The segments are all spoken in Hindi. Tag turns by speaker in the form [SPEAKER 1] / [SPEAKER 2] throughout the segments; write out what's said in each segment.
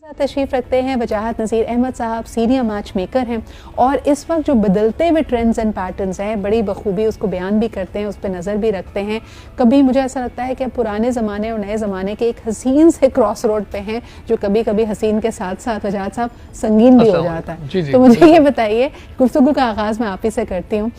[SPEAKER 1] तशरीफ़ रखते हैं वजाहत नज़ीर अहमद साहब, सीनियर मैच मेकर हैं और इस वक्त जो बदलते हुए ट्रेंड्स एंड पैटर्न्स हैं बड़ी बखूबी उसको बयान भी करते हैं, उस पर नज़र भी रखते हैं। कभी मुझे ऐसा लगता है कि पुराने ज़माने और नए ज़माने के एक हसीन से क्रॉस रोड पे हैं जो कभी कभी हसीन के साथ साथ वजाहत साहब संगीन भी हो जाता है। तो मुझे ये बताइए, गुफ्तगू का आगाज़ मैं आप ही से करती हूँ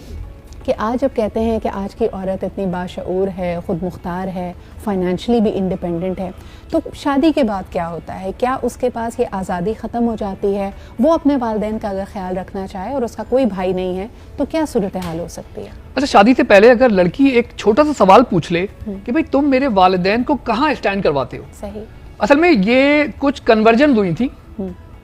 [SPEAKER 1] कि आज जब कहते हैं कि आज की औरत इतनी बाशऊर है, ख़ुद मुख्तार है, फाइनेंशियली भी इंडिपेंडेंट है, तो शादी के बाद क्या होता है? क्या उसके पास ये आज़ादी ख़त्म हो जाती है? वो अपने वालिदैन का अगर ख्याल रखना चाहे और उसका कोई भाई नहीं है तो क्या सूरत हाल हो सकती है?
[SPEAKER 2] अच्छा, शादी से पहले अगर लड़की एक छोटा सा सवाल पूछ ले कि भाई तुम मेरे वालिदैन को कहाँ स्टैंड करवाते हो?
[SPEAKER 1] सही।
[SPEAKER 2] असल में ये कुछ कन्वर्जन हुई थी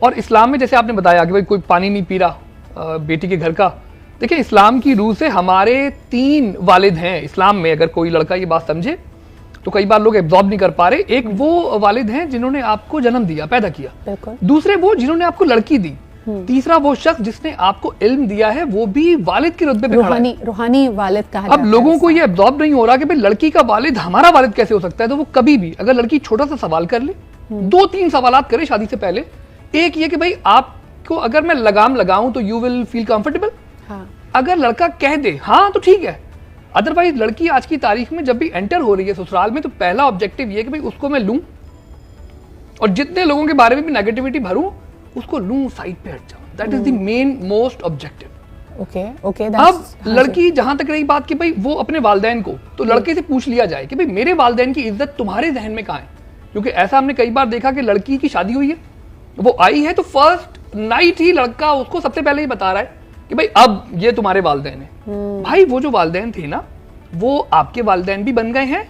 [SPEAKER 2] और इस्लाम में जैसे आपने बताया कि भाई कोई पानी नहीं पी रहा बेटी के घर का। देखिए, इस्लाम की रूह से हमारे 3 वालिद हैं इस्लाम में। अगर कोई लड़का ये बात समझे तो कई बार लोग एब्जॉर्ब नहीं कर पा रहे। एक वो वालिद हैं जिन्होंने आपको जन्म दिया, पैदा किया। दूसरे वो जिन्होंने आपको लड़की दी। तीसरा वो शख्स जिसने आपको इल्म दिया है, वो भी वालिद के रुतबे पे खड़ा है।
[SPEAKER 1] रूहानी वालिद कहा
[SPEAKER 2] अब लोगों को ये एब्जॉर्ब नहीं हो रहा कि भाई लड़की का वालिद हमारा वालिद कैसे हो सकता है। तो वो कभी भी अगर लड़की छोटा सा सवाल कर ले, 2-3 सवालात करे शादी से पहले। एक ये कि भाई आपको अगर मैं लगाम लगाऊं तो यू विल फील कंफर्टेबल। अगर लड़का कह दे हाँ तो ठीक है, अदरवाइज लड़की आज की तारीख में जब भी एंटर हो रही है ससुराल में तो पहला ऑब्जेक्टिव ये कि भाई उसको मैं लूं और जितने लोगों के बारे में भी नेगेटिविटी भरूं उसको लूं, साइड पे हट जाऊं। That is the main most objective.
[SPEAKER 1] Okay.
[SPEAKER 2] अब लड़की जहां तक रही बात कि भाई वो अपने वालिदैन को, तो लड़के से पूछ लिया जाए कि भाई मेरे वालिदैन की इज्जत तुम्हारे जहन में कहां है? क्योंकि ऐसा हमने कई बार देखा कि लड़की की शादी हुई है, वो आई है तो फर्स्ट नाइट ही लड़का उसको सबसे पहले ही बता रहा है कि भाई अब ये तुम्हारे वालिदैन है। भाई वो जो वालिदैन थे ना, वो आपके वालिदैन भी बन गए हैं,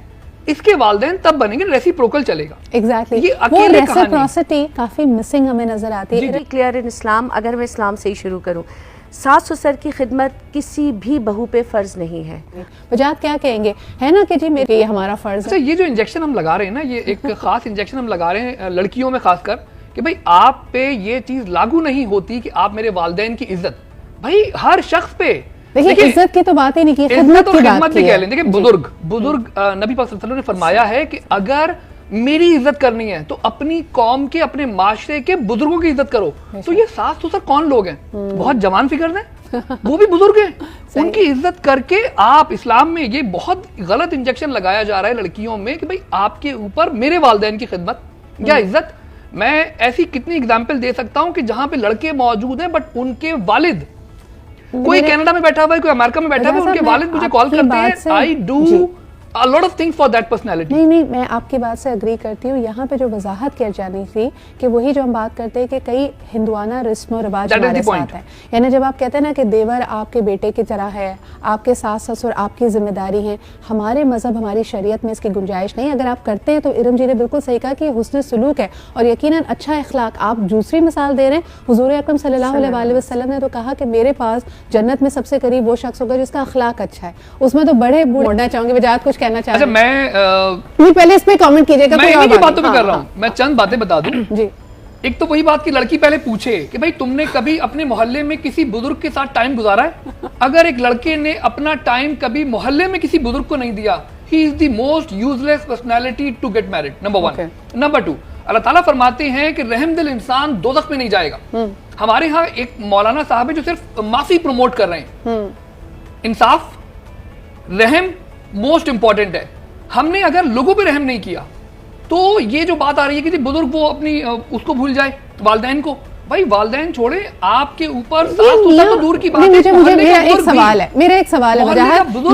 [SPEAKER 2] इसके वालिदैन तब बनेंगे, रेसिप्रोकल चलेगा।
[SPEAKER 1] एग्जैक्टली।
[SPEAKER 2] ये
[SPEAKER 1] वो रेसिप्रोसिटी काफी मिसिंग हमें नजर आती है।
[SPEAKER 3] क्लियर इन इस्लाम, अगर मैं इस्लाम से ही शुरू करूं, सास ससुर की खिदमत किसी भी बहू पे फर्ज नहीं है।
[SPEAKER 1] वजाहत क्या कहेंगे, है ना कि जी मेरे ये हमारा फर्ज है।
[SPEAKER 2] अच्छा, ये जो इंजेक्शन हम लगा रहे हैं ना, ये एक खास इंजेक्शन हम लगा रहे हैं लड़कियों में खासकर कि भाई आप पे ये चीज लागू नहीं होती कि आप मेरे वालिदैन की इज्जत, भाई हर शख्स पे।
[SPEAKER 1] देखिए, इज्जत की तो बात ही नहीं की, खिदमत की बात
[SPEAKER 2] भी कह लें। देखिए, बुजुर्ग नबी पाक सल्लल्लाहु अलैहि वसल्लम ने फरमाया है कि अगर मेरी इज्जत करनी है तो अपनी कौम के, अपने माशरे के बुजुर्गों की इज्जत करो। तो ये सास ससुर कौन लोग हैं? बहुत जवान फिगर हैं, वो भी बुजुर्ग हैं, उनकी इज्जत करके आप इस्लाम में ये बहुत गलत इंजेक्शन लगाया जा रहा है लड़कियों में कि भाई आपके ऊपर मेरे वालिदैन की खिदमत या इज्जत। मैं ऐसी कितनी एग्जाम्पल दे सकता हूं कि जहां पे लड़के मौजूद हैं बट उनके वालिद, कोई कनाडा में बैठा हुआ है, कोई अमेरिका में बैठा हुआ है, उनके वालिद मुझे कॉल करते हैं, I do a lot of things for that personality।
[SPEAKER 1] नहीं, मैं आपकी बात से अग्री करती हूँ। यहाँ पे जो वजाहत कर जानी थी कि वही जो हम बात करते हैं कि कई हिंदुआना रस्म और रिवाज हमारे साथ है। यानी जब आप कहते हैं ना कि देवर आपके बेटे की तरह है, आपके सास ससुर आपकी जिम्मेदारी है, हमारे मजहब, हमारी शरीयत में इसकी गुंजाइश नहीं। अगर आप करते हैं तो इरम जी ने बिल्कुल सही कहा कि हुस्न सलूक है और यकीनन अच्छा इखलाक। आप दूसरी मिसाल दे रहे हैं, हुजूर अकरम सल्लल्लाहु अलैहि वसल्लम ने तो कहा कि मेरे पास जन्नत में सबसे करीब वो शख्स होगा जिसका अखलाक अच्छा है। उसमें तो बड़े बोलना चाहूंगी, वजाहत कुछ
[SPEAKER 2] अच्छा, मैं
[SPEAKER 1] पहले इस पे कमेंट कीजिएगा।
[SPEAKER 2] मैं इन्हीं बातों पे कर रहा हूँ, मैं चंद बातें बता दूं
[SPEAKER 1] जी।
[SPEAKER 2] एक तो वही बात कि लड़की पहले पूछे कि भाई तुमने कभी अपने मोहल्ले में किसी बुजुर्ग के साथ टाइम गुजारा है? अगर एक लड़के ने अपना टाइम कभी मोहल्ले में किसी बुजुर्ग को नहीं दिया, he is the most useless personality to get married, number 1। Number 2, Allah Taala फरमाते हैं कि रहमदिल इंसान दोज़ख में नहीं जाएगा। हमारे यहाँ एक मौलाना साहब है जो सिर्फ माफी प्रमोट कर रहे हैं। इंसाफ, रहम मोस्ट इंपॉर्टेंट है। हमने अगर लोगों पे रहम नहीं किया तो ये जो बात आ रही है कि बुजुर्ग वो अपनी उसको भूल जाए, वालिदैन को, भाई वालिदैन छोड़े, आपके ऊपर सास ससुर तो दूर की बात है।
[SPEAKER 1] मेरा एक सवाल है,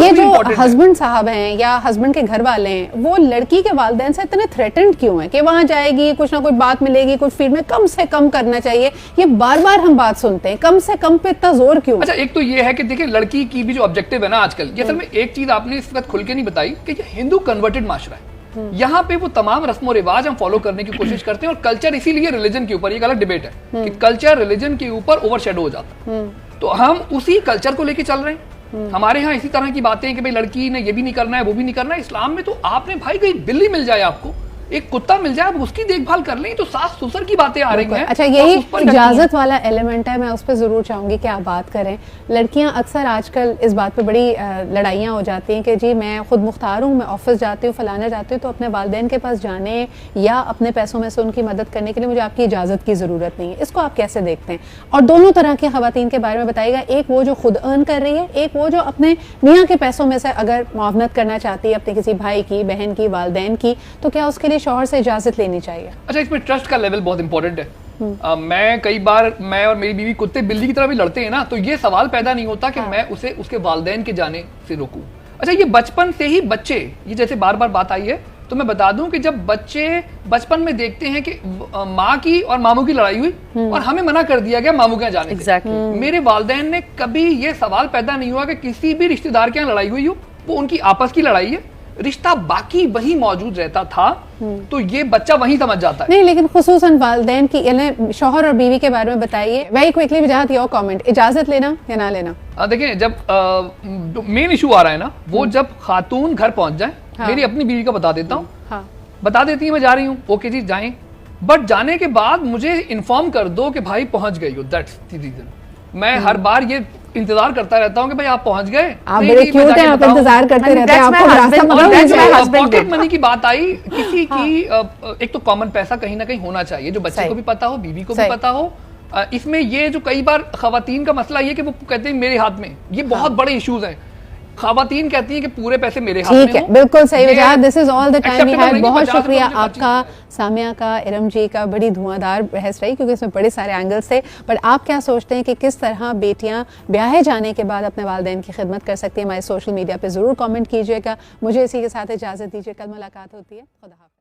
[SPEAKER 1] ये जो हस्बैंड साहब हैं या हस्बैंड के घर वाले हैं, वो लड़की के वालिदैन से इतने थ्रेटेंड क्यों है कि वहां जाएगी कुछ ना कुछ बात मिलेगी, कुछ फील्ड में कम से कम करना चाहिए? ये बार बार हम बात सुनते हैं, कम से कम पे इतना जोर क्यों?
[SPEAKER 2] अच्छा, एक तो ये है कि देखिए लड़की की भी जो ऑब्जेक्टिव है ना आजकल, ये असल में एक चीज आपने इस वक्त खुल के नहीं बताई कि ये हिंदू कन्वर्टेड माशरा है। यहाँ पे वो तमाम रस्म और रिवाज हम फॉलो करने की कोशिश करते हैं और कल्चर इसीलिए रिलीजन के ऊपर, ये अलग डिबेट है कि कल्चर रिलीजन के ऊपर ओवरशैडो हो जाता है। तो हम उसी कल्चर को लेके चल रहे हैं। हमारे यहाँ इसी तरह की बातें हैं कि भाई लड़की ने ये भी नहीं करना है, वो भी नहीं करना है। इस्लाम में तो आपने भाई कोई बिल्ली मिल जाए आपको, एक कुत्ता मिल जाए, आप उसकी देखभाल कर लें। तो सास ससुर की बातें आ रही हैं।
[SPEAKER 1] अच्छा, यही इजाजत वाला एलिमेंट है, मैं उस पर जरूर चाहूंगी कि आप बात करें। लड़कियां अक्सर आजकल इस बात पे बड़ी लड़ाइयाँ हो जाती हैं कि जी मैं खुद मुख्तार हूँ, मैं ऑफिस जाती हूँ, फलाना जाती हूँ, तो अपने वालिदैन के पास जाने या अपने पैसों में से उनकी मदद करने के लिए मुझे आपकी इजाज़त की ज़रूरत नहीं है। इसको आप कैसे देखते हैं? और दोनों तरह की ख़वातीन के बारे में बताइएगा, एक वो जो खुद अर्न कर रही है, एक वो जो अपने मियाँ के पैसों में से अगर मुआवनत करना चाहती है अपने किसी भाई की, बहन की, वालिदैन की, तो क्या उसके लिए शौहर से इजाज़त लेनी चाहिए?
[SPEAKER 2] अच्छा, इसमें ट्रस्ट का लेवल बहुत इंपॉर्टेंट है। मैं कई बार, मैं और मेरी बीवी कुत्ते बिल्ली की तरह भी लड़ते हैं ना, तो ये सवाल पैदा नहीं होता कि मैं उसे उसके वालिदैन के जाने से रोकूं। अच्छा, ये बचपन से ही बच्चे, ये जैसे बार बार बात आई है, तो मैं बता दूं कि जब बच्चे बचपन में देखते हैं कि माँ की और मामू की लड़ाई हुई और हमें मना कर दिया गया मामू के यहाँ जाने से। मेरे वालिदैन ने कभी ये सवाल पैदा नहीं हुआ कि किसी भी रिश्तेदार के यहाँ लड़ाई हुई हो, वो उनकी आपस की लड़ाई है, रिश्ता बाकी वही मौजूद रहता था, तो ये बच्चा वही समझ जाता है।
[SPEAKER 1] नहीं, लेकिन खुसूसन वालिदैन की, यानी शौहर और बीवी के बारे में बताइए। Very quickly Wajahat, your comment, इजाजत लेना या ना लेना?
[SPEAKER 2] देखिए, जब मेन इशू आ रहा है ना, वो जब खातून घर पहुंच जाए, मेरी अपनी बीवी का बता देता हूँ, बता देती है मैं जा रही हूँ, ओके जी जाएं, बट जाने के बाद मुझे इन्फॉर्म कर दो कि भाई पहुंच गई हो, दैट्स द रीजन। मैं हर बार ये इंतजार करता रहता हूँ कि भाई आप पहुंच गए।
[SPEAKER 1] आप बड़े क्यूट हैं, आप इंतजार करते रहते हैं, आपको रास्ता पता।
[SPEAKER 2] पॉकेट मनी की बात आई, किसी की एक तो कॉमन पैसा कहीं ना कहीं होना चाहिए, जो बच्चे को भी पता हो, बीवी को भी पता हो। इसमें ये जो कई बार खवातीन का मसला ये कि वो कहते हैं मेरे हाथ में, ये बहुत बड़े इश्यूज हैं। खवातीन कहती हैं कि पूरे पैसे मेरे हाथ में।
[SPEAKER 1] ठीक है, बिल्कुल सही वजह। This is all the time we have. बहुत शुक्रिया आपका, सामिया का, इरम जी का। बड़ी धुआंधार बहस रही क्योंकि इसमें बड़े सारे एंगल्स थे। बट आप क्या सोचते हैं कि किस तरह बेटियां ब्याहे जाने के बाद अपने वालिदैन की खिदमत कर सकती हैं? हमारे सोशल मीडिया पे जरूर कमेंट कीजिएगा। मुझे इसी के साथ इजाजत दीजिए, कल मुलाकात होती है। खुदा हाफ़िज़।